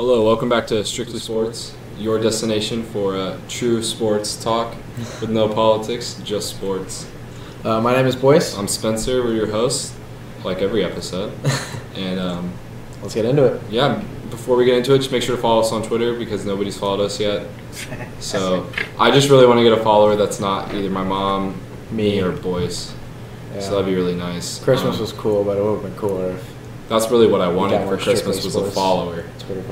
Hello, welcome back to Strictly Sports, your destination for true sports talk with no politics, just sports. My name is Boyce. I'm Spencer, we're your hosts, like every episode. And let's get into it. Yeah, before we get into it, just make sure to follow us on Twitter because nobody's followed us yet. So I just really want to get a follower that's not either my mom, me, or Boyce. Yeah. So that'd be really nice. Christmas was cool, but it would have been cooler if... That's really what I wanted for Christmas was a follower.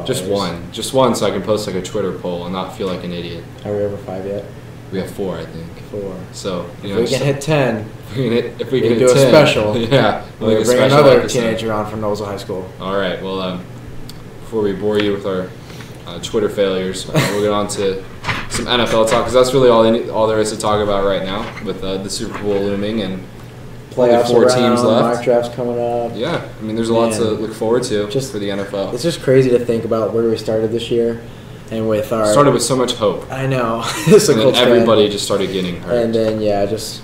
Just one, so I can post like a Twitter poll and not feel like an idiot. Are we over 5 yet? We have 4, I think. 4. So if we can hit 10, if we can do a special. Yeah, we'll bring another teenager on from Knowlesville High School. All right. Well, before we bore you with our Twitter failures, we'll get on to some NFL talk because that's really all there is to talk about right now with the Super Bowl looming and. Playoffs 4 around, teams left. mock drafts coming up. Yeah, I mean, there's a lot to look forward to for the NFL. It's just crazy to think about where we started this year, and with our started with so much hope. I know. And then everybody just started getting hurt. And then just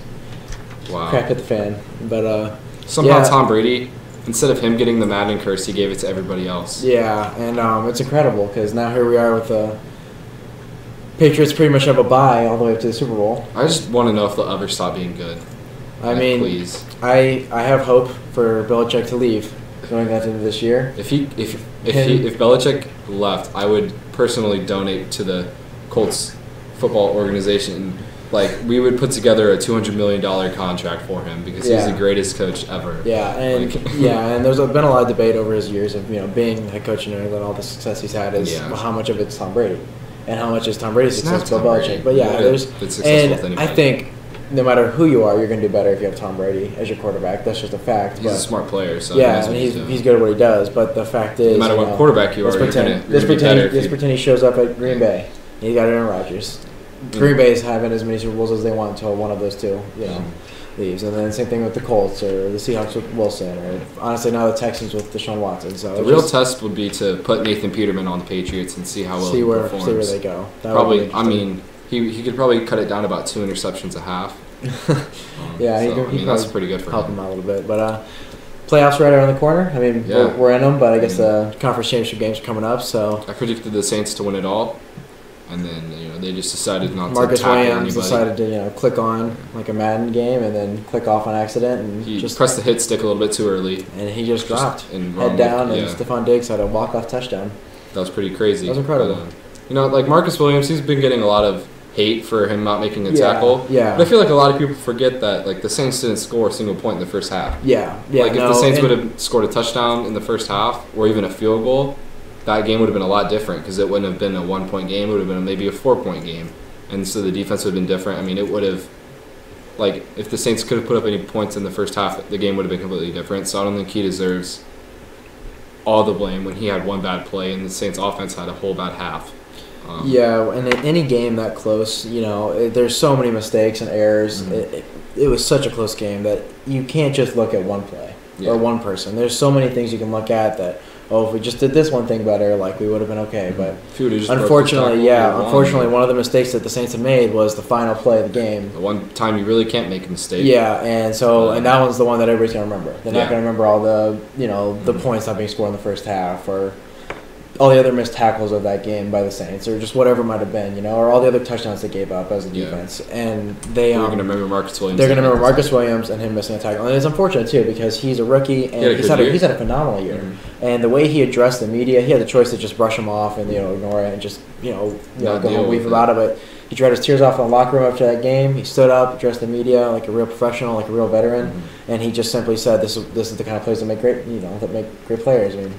crap hit the fan. But somehow Tom Brady, instead of him getting the Madden curse, he gave it to everybody else. Yeah, and it's incredible because now here we are with the Patriots pretty much have a bye all the way up to the Super Bowl. I just want to know if they'll ever stop being good. I mean, please. I have hope for Belichick to leave going into this year. If Belichick left, I would personally donate to the Colts football organization. Like, we would put together a $200 million contract for him because he's the greatest coach ever. Yeah, and and there's been a lot of debate over his years of being head coach in New England. All the success he's had is how much of it's Tom Brady, and how much is Tom Brady's success Bill Belichick. But I think. No matter who you are, you're going to do better if you have Tom Brady as your quarterback. That's just a fact. He's a smart player, so and he's good at what he does. But the fact is, no matter what quarterback you are, let's pretend he shows up at Green Bay. He's got Aaron Rodgers. Green Bay is having as many Super Bowls as they want until one of those two, leaves. And then same thing with the Colts or the Seahawks with Wilson, or honestly now the Texans with Deshaun Watson. So the real test would be to put Nathan Peterman on the Patriots and see how well he performs. See where they go. Probably, I mean. He could probably cut it down to about 2 interceptions a half. That's pretty good for him. Help him out a little bit. But playoffs right around the corner. I mean, we're in them, but I guess the conference championship games are coming up. So I predicted the Saints to win it all, and then they just decided not Marcus to tackle anybody. Williams decided to click on like a Madden game and then click off on accident, and he just pressed the hit stick a little bit too early, and he just dropped head down, and Stephon Diggs had a walk-off touchdown. That was pretty crazy. That was incredible. But, like Marcus Williams, he's been getting a lot of hate for him not making a tackle. Yeah. But I feel like a lot of people forget that the Saints didn't score a single point in the first half. Yeah. If the Saints would have scored a touchdown in the first half or even a field goal, that game would have been a lot different because it wouldn't have been a 1-point game. It would have been maybe a 4-point game. And so the defense would have been different. I mean, it would have, if the Saints could have put up any points in the first half, the game would have been completely different. So I don't think he deserves all the blame when he had one bad play and the Saints offense had a whole bad half. And in any game that close, there's so many mistakes and errors. Mm-hmm. It was such a close game that you can't just look at one play or one person. There's so many things you can look at that, if we just did this one thing better, we would have been okay. But unfortunately, one of the mistakes that the Saints have made was the final play of the game. The one time you really can't make a mistake. Yeah, and that one's the one that everybody's going to remember. They're not going to remember all the, the points not being scored in the first half or all the other missed tackles of that game by the Saints, or just whatever it might have been, or all the other touchdowns they gave up as a defense. And they're going to remember Marcus Williams. They're going to remember Marcus Williams and him missing a tackle. And it's unfortunate, too, because he's a rookie, and he's had a phenomenal year. Mm-hmm. And the way he addressed the media, he had the choice to just brush him off and, ignore it and just, go and weave about it. But he dried his tears off in the locker room after that game. He stood up, addressed the media like a real professional, like a real veteran. Mm-hmm. And he just simply said, this is the kind of players that make great players. I mean,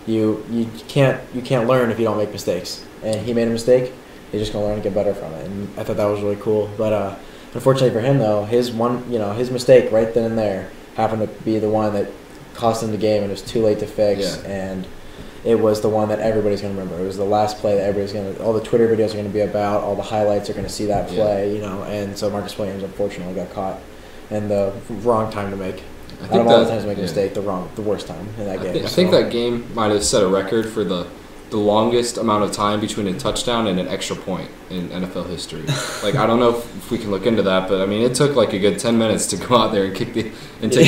You can't learn if you don't make mistakes. And he made a mistake. He's just gonna learn and get better from it. And I thought that was really cool. But unfortunately for him though, his mistake right then and there happened to be the one that cost him the game, and it was too late to fix. Yeah. And it was the one that everybody's gonna remember. It was the last play that all the Twitter videos are gonna be about. All the highlights are gonna see that play. And so Marcus Williams unfortunately got caught in the wrong time to make. Out of all the times to make a mistake, the worst time in that game. I think that game might have set a record for the longest amount of time between a touchdown and an extra point in NFL history. I don't know if we can look into that, but I mean, it took a good 10 minutes to go out there and take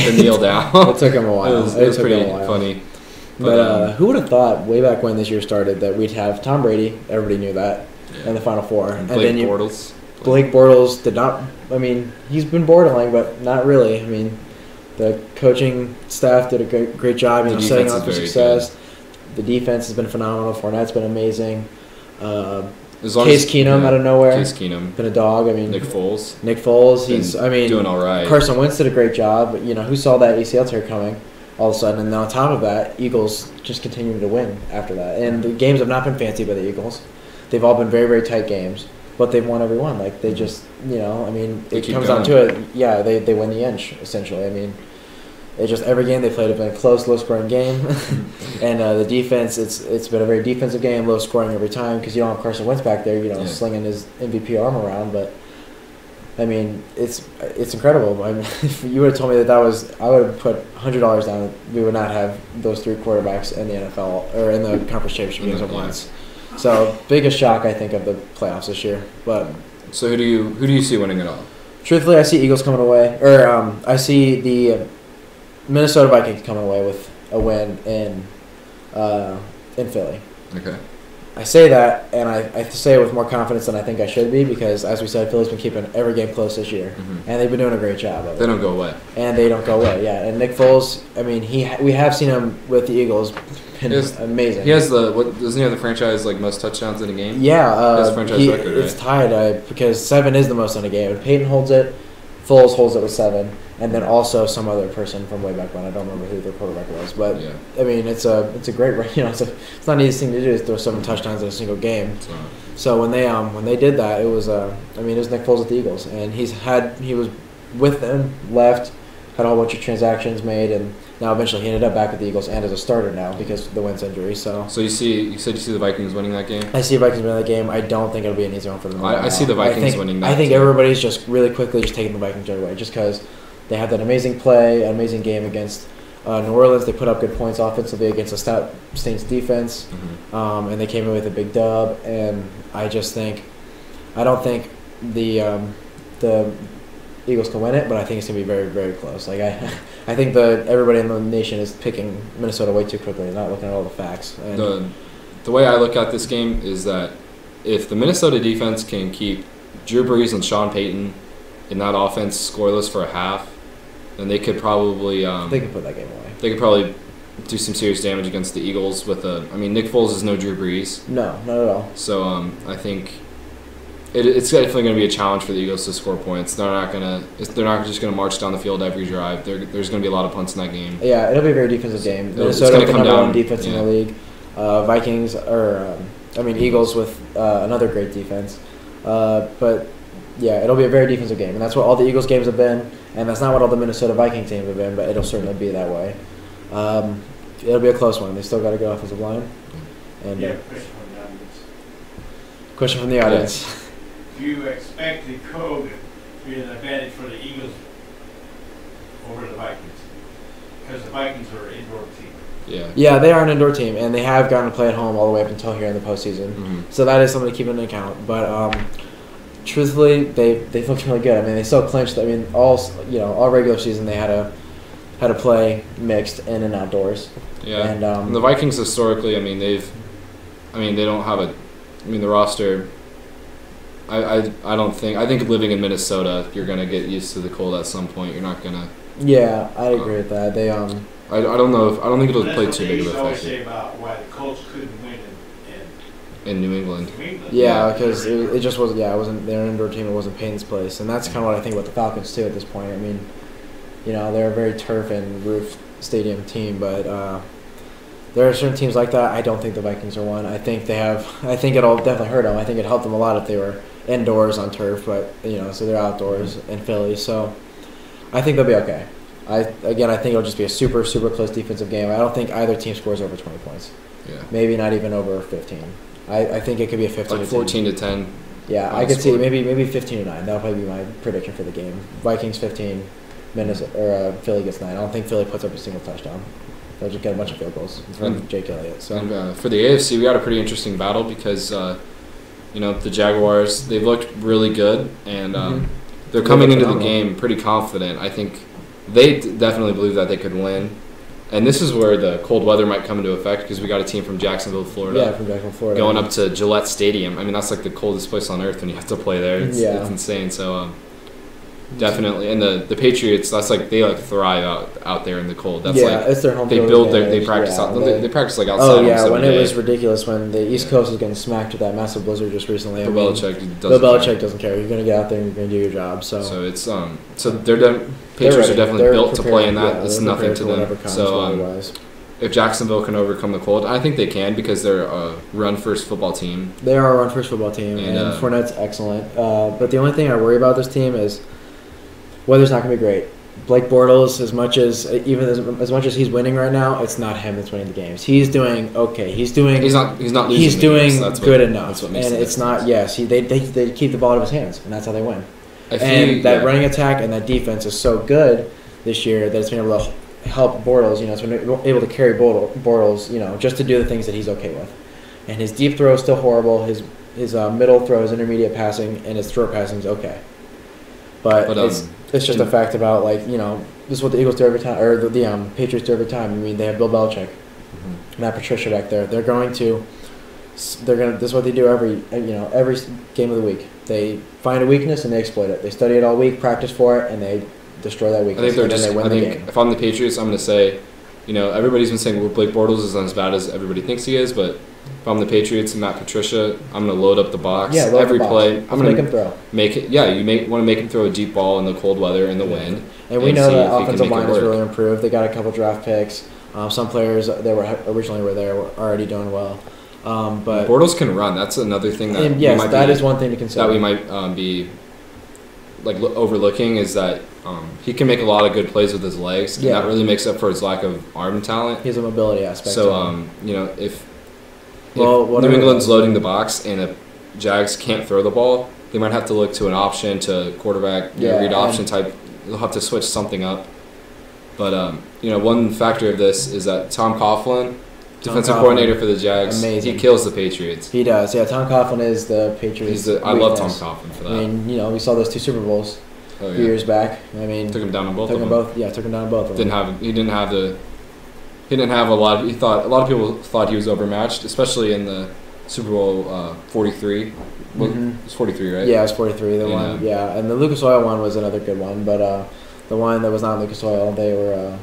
the kneel down. It took him a while. It was pretty funny. But who would have thought way back when this year started that we'd have Tom Brady? Everybody knew that in the Final Four, and then Bortles. Blake Bortles did not. I mean, he's been borderline, but not really. I mean, the coaching staff did a great job, setting up for success. Good. The defense has been phenomenal. Fournette's been amazing. Case Keenum out of nowhere. Case Keenum. Been a dog. I mean, Nick Foles, he's doing all right. Carson Wentz did a great job. But, who saw that ACL tear coming all of a sudden? And on top of that, Eagles just continuing to win after that. And the games have not been fancy by the Eagles. They've all been very, very tight games, but they've won every one. Like, they just, it comes down to it. Yeah, they win the inch, essentially. I mean, it's just every game they played have been a close, low-scoring game. And the defense, it's been a very defensive game, low-scoring every time because you don't have Carson Wentz back there, slinging his MVP arm around. But, I mean, it's incredible. I mean, if you would have told me that was, I would have put $100 down. We would not have those three quarterbacks in the NFL or in the conference championship games at once. So, biggest shock, I think, of the playoffs this year. But so who do you see winning it all? Truthfully, I see Eagles coming away. Or I see the Minnesota Vikings coming away with a win in Philly. Okay. I say that, and I say it with more confidence than I think I should be because, as we said, Philly's been keeping every game close this year, and they've been doing a great job of it. They don't go away. And they don't go away, yeah. And Nick Foles, I mean, we have seen him with the Eagles. Amazing. He has doesn't he have the franchise most touchdowns in a game? Yeah, his franchise record, right? It's tied because 7 is the most in a game. Peyton holds it, Foles holds it with 7, and then also some other person from way back when. I don't remember who the quarterback was, but yeah. I mean, it's a great. It's not an easy thing to do is throw 7 touchdowns in a single game. So when they did that, it was it was Nick Foles with the Eagles, and he was with them, left, had a whole bunch of transactions made, and now eventually he ended up back with the Eagles and as a starter now because of the Wentz injury. So you said you see the Vikings winning that game? I see the Vikings winning that game. I don't think it'll be an easy one for them. I see the Vikings winning that. I think everybody's just really quickly just taking the Vikings right away just because they have that amazing play, an amazing game against New Orleans. They put up good points offensively against a stout Saints defense, and they came in with a big dub. And I don't think the Eagles can win it, but I think it's going to be very, very close. I think everybody in the nation is picking Minnesota way too quickly and not looking at all the facts. And the way I look at this game is that if the Minnesota defense can keep Drew Brees and Sean Payton in that offense scoreless for a half, then they could probably they could put that game away. They could probably do some serious damage against the Eagles with Nick Foles is no Drew Brees. No, not at all. So I think it's definitely going to be a challenge for the Eagles to score points. They're not just going to march down the field every drive. There's going to be a lot of punts in that game. Yeah, it'll be a very defensive game. Minnesota with the number 1 defense in the league. Eagles with another great defense. But yeah, it'll be a very defensive game, and that's what all the Eagles games have been, and that's not what all the Minnesota Vikings teams have been, but it'll certainly be that way. It'll be a close one. They still got to go offensive line. And question from the audience. Yes. Do you expect the code to be an advantage for the Eagles over the Vikings? Because the Vikings are an indoor team. Yeah, they are an indoor team, and they have gotten to play at home all the way up until here in the postseason. So that is something to keep into account. But truthfully, they looked really good. I mean, they still clinched. I mean, all regular season they had to play mixed in and outdoors. Yeah, and the Vikings historically, they don't have the roster. I think living in Minnesota, you're gonna get used to the cold at some point. You're not gonna. Yeah, I agree with that. They I don't think it'll play too big of a factor. Always say about why the Colts couldn't win in New England. Yeah, because it just wasn't. Yeah, it wasn't their indoor team. It wasn't Payton's place, and that's kind of what I think about the Falcons too. At this point, I mean, they're a very turf and roof stadium team, but there are certain teams like that. I don't think the Vikings are one. I think it'll definitely hurt them. I think it helped them a lot if they were indoors on turf, but so they're outdoors in Philly. So I think they'll be okay. I think it'll just be a super, super close defensive game. I don't think either team scores over 20 points. Yeah. Maybe not even over 15. I think it could be a 15 like 14 to 10. Yeah, I could see maybe 15 to 9. That'll probably be my prediction for the game. Vikings 15, Philly gets 9. I don't think Philly puts up a single touchdown. They'll just get a bunch of field goals from Jake Elliott. So. And for the AFC, we got a pretty interesting battle because the Jaguars, they've looked really good, and they're coming into the game pretty confident. I think they definitely believe that they could win. And this is where the cold weather might come into effect because we got a team from Jacksonville, Florida. Yeah, from Jacksonville, Florida. Going up to Gillette Stadium. I mean, that's like the coldest place on earth when you have to play there. It's insane. So, definitely. And the Patriots, that's like, they like thrive out there in the cold. That's it's their home field. They practice they practice like outside. Oh, yeah, when it was ridiculous when the East Coast was getting smacked with that massive blizzard just recently. Bill Belichick doesn't care. You're going to get out there and you're going to do your job. So it's, so they're done. Patriots are definitely built to play in that. Yeah, it's nothing to them. So, if Jacksonville can overcome the cold, I think they can because they're a run-first football team. They are a run-first football team, and Fournette's excellent. But the only thing I worry about this team is weather's not going to be great. Blake Bortles, as much as he's winning right now, it's not him that's winning the games. He's doing okay. He's doing good enough, and it's not. Yes, they keep the ball out of his hands, and that's how they win. That running attack and that defense is so good this year that it's been able to help Bortles. It's been able to carry Bortles. Just to do the things that he's okay with. And his deep throw is still horrible. His middle throw, his intermediate passing, and his throw passing is okay. But it's just a fact about this is what the Eagles do every time, or the Patriots do every time. I mean, they have Bill Belichick, Matt Patricia back there. This is what they do every game of the week. They find a weakness and they exploit it. They study it all week, practice for it, and they destroy that weakness. I think if I'm the Patriots, I'm going to say, everybody's been saying Blake Bortles isn't as bad as everybody thinks he is, but if I'm the Patriots and Matt Patricia, I'm going to load up the box every play. I'm going to make him throw. You want to make him throw a deep ball in the cold weather and the wind. And we know that offensive line has really improved. They got a couple draft picks. Some players that originally were there were already doing well. But Bortles can run. That's another thing that that is one thing to consider. That we might be overlooking is that he can make a lot of good plays with his legs, and that really makes up for his lack of arm talent. He has a mobility aspect. So if New England's loading the box and the Jags can't throw the ball, they might have to look to an option to quarterback, read option type. They'll have to switch something up. But one factor of this is that Tom Coughlin, defensive coordinator for the Jags, amazing. He kills the Patriots. He does. Yeah, Tom Coughlin is the Patriots. I love Tom Coughlin for that. I mean, we saw those 2 Super Bowls a few years back. I mean, took him down on both. Took him down on both. He didn't have a lot. A lot of people thought he was overmatched, especially in the Super Bowl 43. It was 43, right? Yeah, it was 43. The one, and the Lucas Oil one was another good one, but the one that was not Lucas Oil, they were.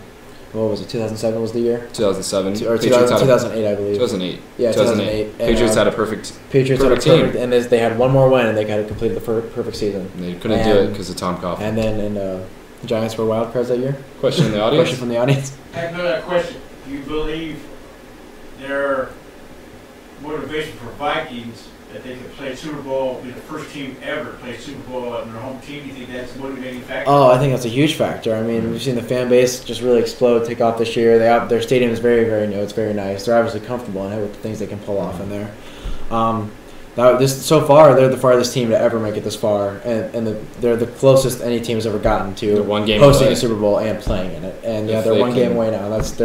What was it? 2007 was the year. 2007 or 2008, I believe. 2008. Yeah, 2008. Patriots had a perfect team, and they had one more win, and they kind of completed the perfect season. And they couldn't do it because of Tom Coughlin. And then the Giants were wild cards that year. Question from the audience. Question from the audience. I have another question. Do you believe their motivation for Vikings that they could play Super Bowl, be the first team ever to play Super Bowl on their home team? Do you think that's a motivating factor? Oh, I think that's a huge factor. I mean, we've seen the fan base just really explode, take off this year. Their stadium is very, very new. It's very nice. They're obviously comfortable and have the things they can pull off in there. So far, they're the farthest team to ever make it this far, and they're the closest any team has ever gotten to hosting a Super Bowl and playing in it. And they're one game away now. That's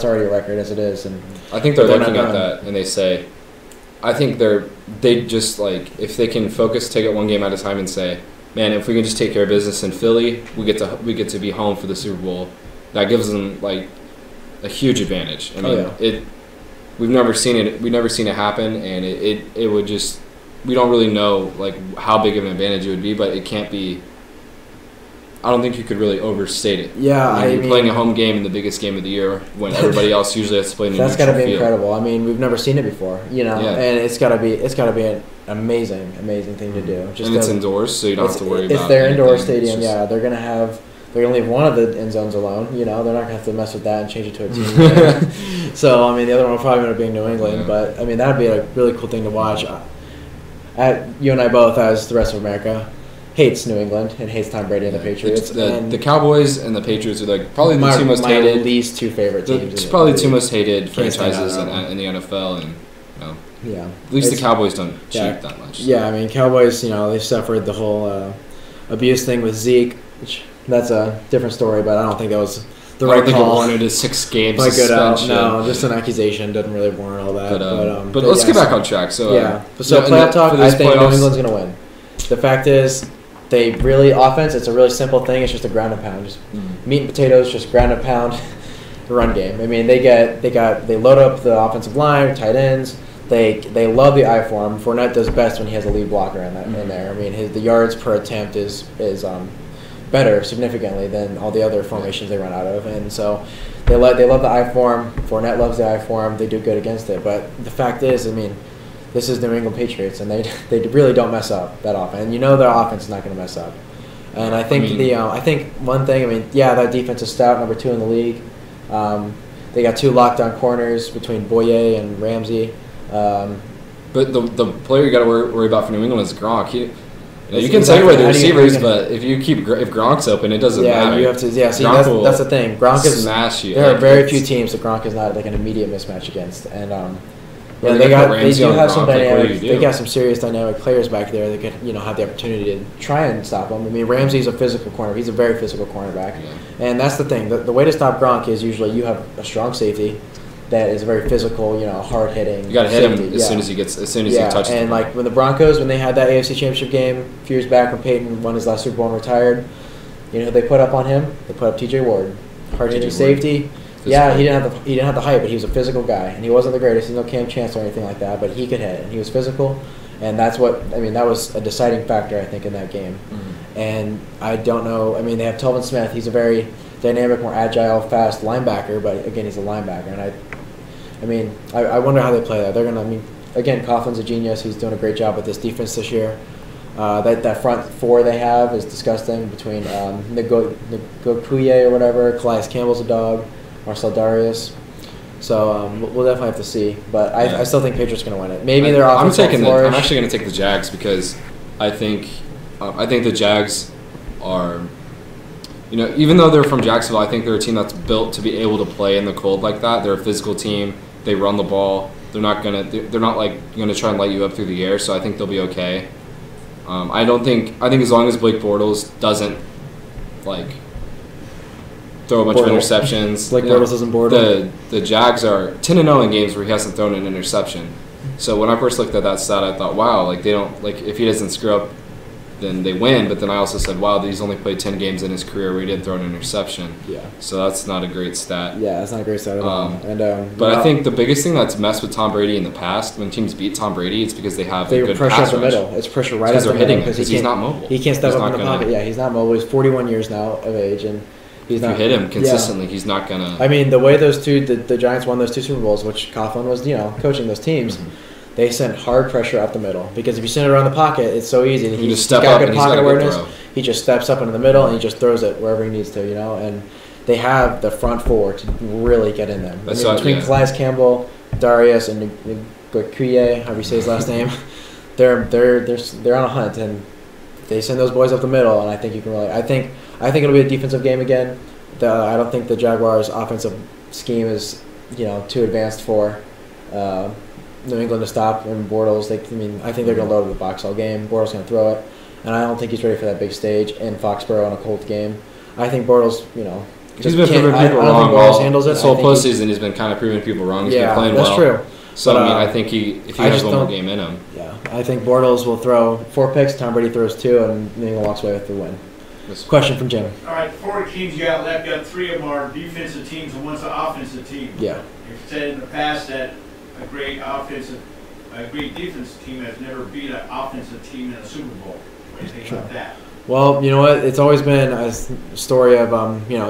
already a record as it is. And I think they're looking at that and they say, I think they just if they can take it one game at a time and say, man, if we can just take care of business in Philly, we get to be home for the Super Bowl. That gives them a huge advantage. I mean, we've never seen it happen, and it would just, we don't really know how big of an advantage it would be, but it can't be. I don't think you could really overstate it. Yeah, I mean, you're playing a home game in the biggest game of the year when everybody else usually has to play in a neutral field. That's got to be field. Incredible. I mean, we've never seen it before, and it's got to be an amazing thing to do. And it's indoors, so you don't have to worry about it. It's their indoor stadium. They're gonna leave one of the end zones alone. They're not gonna have to mess with that and change it to a team. So I mean, the other one will probably end up being New England, but I mean that'd be a really cool thing to watch. You and I both, as the rest of America, hates New England and hates Tom Brady and the Patriots. The Cowboys and the Patriots are probably the two most hated. My least two favorite teams. It's probably the two most hated franchises in the NFL, and at least the Cowboys don't cheat that much. Yeah, I mean Cowboys, they suffered the whole abuse thing with Zeke, which that's a different story, but I don't think that was the right call. I don't think it warranted a 6-game suspension. No, just an accusation doesn't really warrant all that. But let's get back on track. So playoff talk, I think New England's going to win. The fact is, offense, it's a really simple thing. It's just a ground and pound. Just meat and potatoes, just ground and pound. the run game. I mean, they load up the offensive line, tight ends. They love the I form. Fournette does best when he has a lead blocker in there. I mean, the yards per attempt is better significantly than all the other formations they run out of, and so they love the I form. Fournette loves the I form. They do good against it, but the fact is, I mean, this is New England Patriots, and they really don't mess up that often. And their offense is not going to mess up. And I think I think one thing, I mean, yeah, that defense is stout, number 2 in the league. They got 2 lockdown corners between Boye and Ramsey. But the player you got to worry about for New England is Gronk. You can take away the receivers, but if Gronk's open, it doesn't matter. You have to. Yeah, see, that's the thing. Gronk is smash you. There are very few teams that Gronk is not like an immediate mismatch against, and they do have some dynamic. They got some serious dynamic players back there that could have the opportunity to try and stop him. I mean, Ramsey's a physical corner. He's a very physical cornerback, and that's the thing. The way to stop Gronk is usually you have a strong safety that is very physical, hard hitting. You got to hit him as soon as he touches. And like when the Broncos, when they had that AFC Championship game a few years back when Peyton won his last Super Bowl and retired, they put up on him. They put up T.J. Ward, hard hitting safety. Physical. Yeah, he didn't have the height, but he was a physical guy, and he wasn't the greatest. He's no Cam Chancellor or anything like that, but he could hit, and he was physical, and that's that was a deciding factor I think in that game. Mm-hmm. And I don't know. I mean, they have Telvin Smith. He's a very dynamic, more agile, fast linebacker, but again, he's a linebacker, and I wonder how they play that. They're gonna. Again, Coughlin's a genius. He's doing a great job with this defense this year. That front 4 they have is disgusting between Ngokuye or whatever. Calais Campbell's a dog. Marcel Darius. So we'll definitely have to see. But I still think Patriots are going to win it. Maybe their offense will flourish. I'm actually going to take the Jags because I think the Jags are, even though they're from Jacksonville, I think they're a team that's built to be able to play in the cold like that. They're a physical team. They run the ball. They're not gonna try and light you up through the air. So I think they'll be okay. I think as long as Blake Bortles doesn't throw a bunch of interceptions. Blake Bortles doesn't Bortles. The Jags are 10-0 in games where he hasn't thrown an interception. So when I first looked at that stat, I thought, wow, they don't if he doesn't screw up, then they win. But then I also said, wow, he's only played 10 games in his career where he didn't throw an interception. Yeah. So that's not a great stat. Yeah, that's not a great stat at all. But I think the biggest thing that's messed with Tom Brady in the past, when teams beat Tom Brady, it's because they have a good pressure pass up the rush. middle. It's pressure right up the middle because he's not mobile. He can't step up in the pocket. Yeah, he's not mobile. He's 41 years now of age, and if you hit him consistently, he's not gonna. I mean, the way the Giants won those 2 Super Bowls, which Coughlin was coaching those teams. Mm-hmm. They sent hard pressure up the middle because if you send it around the pocket, it's so easy. He just step up and he's got a good throw. He just steps up into the middle and he just throws it wherever he needs to, And they have the front 4 to really get in them. Between Calais Campbell, Darius, and Ngokuye, however you say his last name, they're on a hunt and they send those boys up the middle. And I think you can really. I think it'll be a defensive game again. I don't think the Jaguars' offensive scheme is too advanced for New England to stop. And Bortles, I think they're going to load the box all game. Bortles going to throw it, and I don't think he's ready for that big stage in Foxborough on a cold game. I think Bortles, he's been proving people wrong. Bortles handles it. This whole postseason, he's been kind of proving people wrong. He's been playing well. That's true. So I think if he has one more game in him, I think Bortles will throw 4 picks. Tom Brady throws 2, and New England walks away with the win. Question from Jim. All right, 4 teams you got left. You got 3 of them are defensive teams, and one's an offensive team. Yeah. You've said in the past that a great defensive team has never beat an offensive team in a Super Bowl. What do you think about that? Well, you know what? It's always been a story of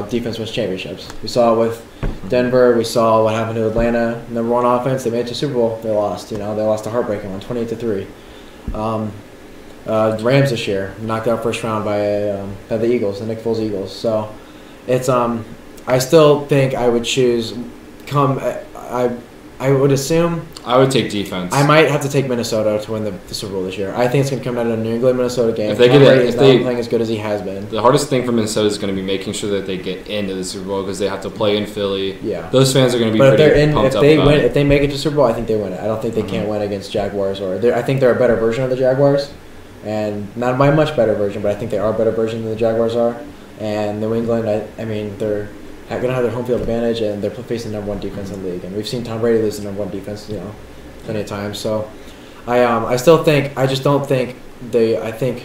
defense wins championships. We saw it with Denver. We saw what happened to Atlanta. Number 1 offense. They made it to Super Bowl. They lost. They lost a heartbreaking one, 28-3. Rams this year knocked out first round by the Eagles, the Nick Foles Eagles. So it's I still think I would choose I would assume I would take defense. I might have to take Minnesota to win the Super Bowl this year. I think it's going to come down to a New England-Minnesota game. If they get it, playing as good as he has been. The hardest thing for Minnesota is going to be making sure that they get into the Super Bowl because they have to play in Philly. Yeah, those fans are going to be pretty pumped up about it. If they make it to Super Bowl, I think they win it. I don't think they can't win against Jaguars I think they're a better version of the Jaguars, and not by a much better version, but I think they are a better version than the Jaguars are. And New England, they're going to have their home field advantage, and they're facing the number 1 defense in the league. And we've seen Tom Brady lose the number 1 defense, plenty of times. So, I still think I think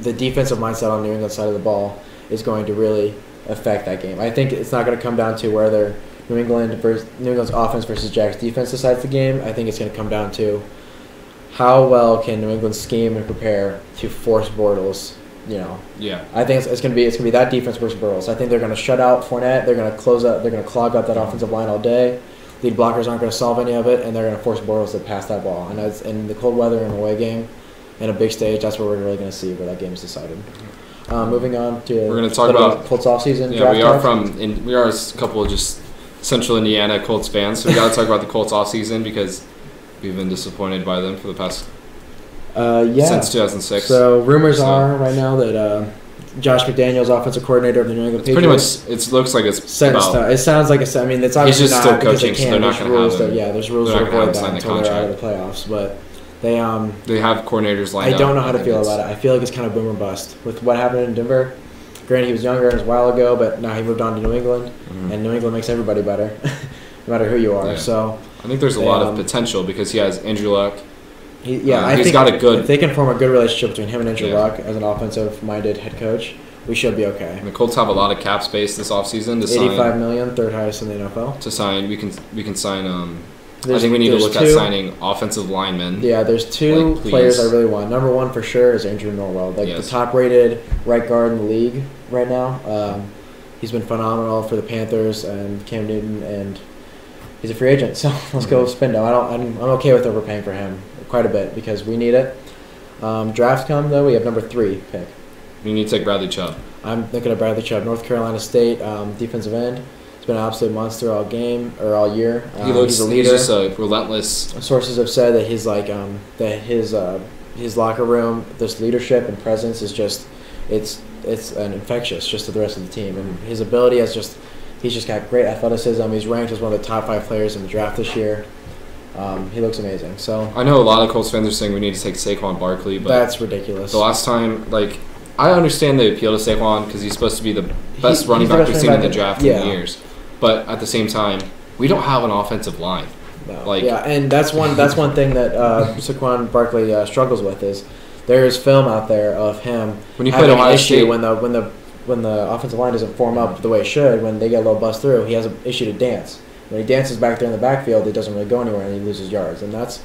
the defensive mindset on New England's side of the ball is going to really affect that game. I think it's not going to come down to where they're New England's offense versus Jack's defense decides the game. I think it's going to come down to how well can New England scheme and prepare to force Bortles. Yeah. I think it's going to be that defense versus Bortles. I think they're going to shut out Fournette. They're going to close up. They're going to clog up that offensive line all day. Lead blockers aren't going to solve any of it, and they're going to force Bortles to pass that ball. And as in the cold weather and away game, in a big stage, that's where we're really going to see where that game is decided. Moving on to we're going to talk about Colts offseason. Yeah, we are a couple of just Central Indiana Colts fans, so we got to talk about the Colts offseason because we've been disappointed by them for the past since 2006. So rumors are right now that Josh McDaniels, offensive coordinator of the New England Patriots. Pretty much, it looks like it's it sounds like it's. I mean, it's obviously just not still because coaching, they can't. so they're not going to have him. There's rules to avoid that until they're out of the playoffs. But they have coordinators lined up. I don't know how to feel about it. I feel like it's kind of boom or bust with what happened in Denver. Granted, he was younger, it was a while ago, but now he moved on to New England, and New England makes everybody better, no matter who you are. Yeah. So I think there's a lot of potential because he has Andrew Luck. I think got a good. If they can form a good relationship between him and Andrew Luck as an offensive-minded head coach, we should be okay. And the Colts have a lot of cap space this offseason to sign. $85 million, third highest in the NFL. To sign, we can sign. I think we need to look at signing offensive linemen. Yeah, there's two players I really want. Number one for sure is Andrew Norwell, the top-rated right guard in the league right now. He's been phenomenal for the Panthers and Cam Newton, and he's a free agent. So let's go spend him. I'm okay with overpaying for him quite a bit because we need it. Drafts come though. We have number 3 pick. You need to take Bradley Chubb. I'm looking at Bradley Chubb, North Carolina State defensive end. He's been an absolute monster all year. He's a leader. He's just a relentless. Sources have said that his locker room, this leadership and presence is just it's an infectious just to the rest of the team. And his ability he's just got great athleticism. He's ranked as one of the top 5 players in the draft this year. He looks amazing. So I know a lot of Colts fans are saying we need to take Saquon Barkley, but that's ridiculous. The last time, I understand the appeal to Saquon because he's supposed to be the best running back we've seen in the draft in years. But at the same time, we don't have an offensive line. No. And that's one thing that Saquon Barkley struggles with is there is film out there of him when you play Ohio State when the offensive line doesn't form up the way it should. When they get a little bust through, he has an issue to dance. When he dances back there in the backfield, it doesn't really go anywhere, and he loses yards. And it's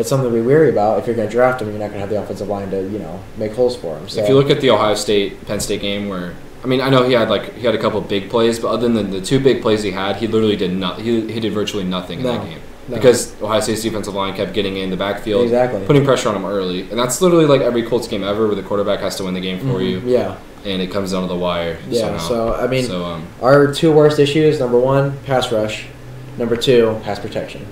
something to be wary about. If you're going to draft him, you're not going to have the offensive line to make holes for him. So if you look at the Ohio State Penn State game, where I know he had a couple big plays, but other than the 2 big plays he had, he literally did not. He did virtually nothing in that game because Ohio State's defensive line kept getting in the backfield, putting pressure on him early, and that's literally like every Colts game ever, where the quarterback has to win the game for you. Yeah. And it comes down to the wire. Yeah. Somehow. So our 2 worst issues: number 1, pass rush. Number 2, pass protection.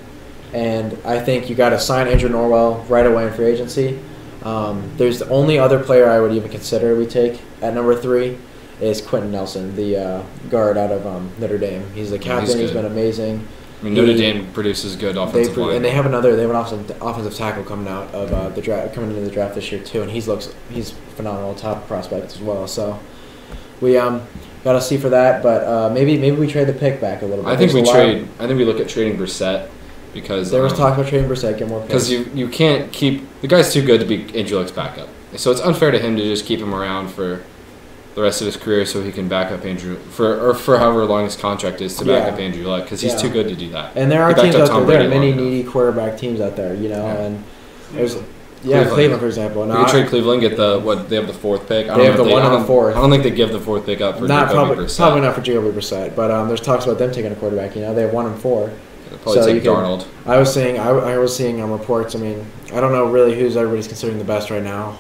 And I think you got to sign Andrew Norwell right away in free agency. There's the only other player I would even consider we take at number 3 is Quentin Nelson, the guard out of Notre Dame. He's the captain. He's been amazing. Notre Dame produces good offensive line. And they have an offensive tackle coming out of coming into the draft this year too, and he's phenomenal, top prospect as well. So we got to see for that, but maybe we trade the pick back a little bit. I think we look at trading Brissett because there was talk about trading Brissett, get more picks. Because you can't keep the guy's too good to be Andrew Luck's backup, so it's unfair to him to just keep him around for the rest of his career so he can back up Andrew for however long his contract is to back up Andrew Luck because he's too good to do that. And there are teams out there. There are many needy quarterback teams out there, and there's. Cleveland, for example. You could trade Cleveland, get they have the 4th pick. They have the 1 and the 4th. I don't think they give the 4th pick up for Jacoby Brissett. Probably not for Jacoby Brissett, but there's talks about them taking a quarterback. They have 1 and 4. They'll probably take Darnold. I was seeing reports. I don't know really who's everybody's considering the best right now.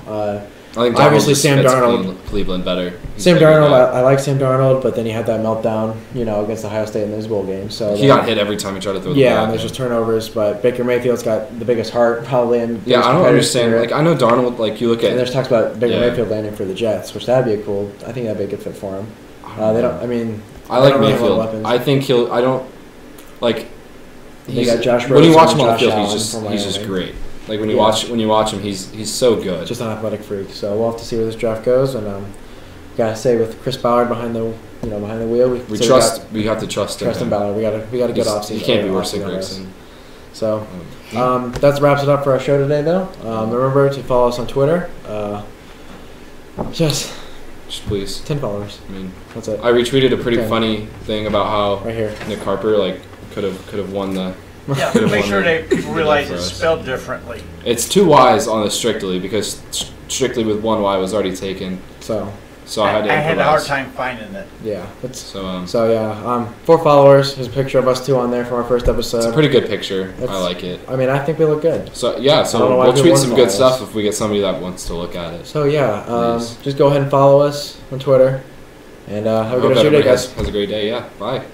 I think obviously Sam Darnold. Cleveland better. Sam Darnold, I like Sam Darnold, but then he had that meltdown, against Ohio State in those bowl games. So he got hit every time he tried to throw the ball. Yeah, and there's just turnovers, but Baker Mayfield's got the biggest heart probably. I don't understand. I know Darnold. You look at. And there's talks about Baker Mayfield landing for the Jets, which that'd be I think that'd be a good fit for him. I like Mayfield. I think he'll. I don't like. They got Josh Rosen, when you watch him on the field, Allen, he's just great. When you watch him, he's so good. Just an athletic freak. So we'll have to see where this draft goes, and gotta say with Chris Ballard behind the wheel, we have to trust him. Trust in Ballard. We got to get off. He can't be worse than Grayson. So that wraps it up for our show today, though. Remember to follow us on Twitter. Just please. 10 followers. I mean, that's it. I retweeted a pretty funny thing about how right here. Nick Harper like could have won the. Yeah, make sure people realize it's spelled differently. It's 2 Y's on the Strickley because Strictly with 1 Y was already taken. So I had to improvise. I had a hard time finding it. Yeah. So yeah, 4 followers. There's a picture of us 2 on there from our first episode. It's a pretty good picture. I like it. I mean, I think we look good. So yeah, so we'll tweet some good stuff if we get somebody that wants to look at it. So yeah, just go ahead and follow us on Twitter, and have a good rest of your day, guys. Has a great day. Yeah. Bye.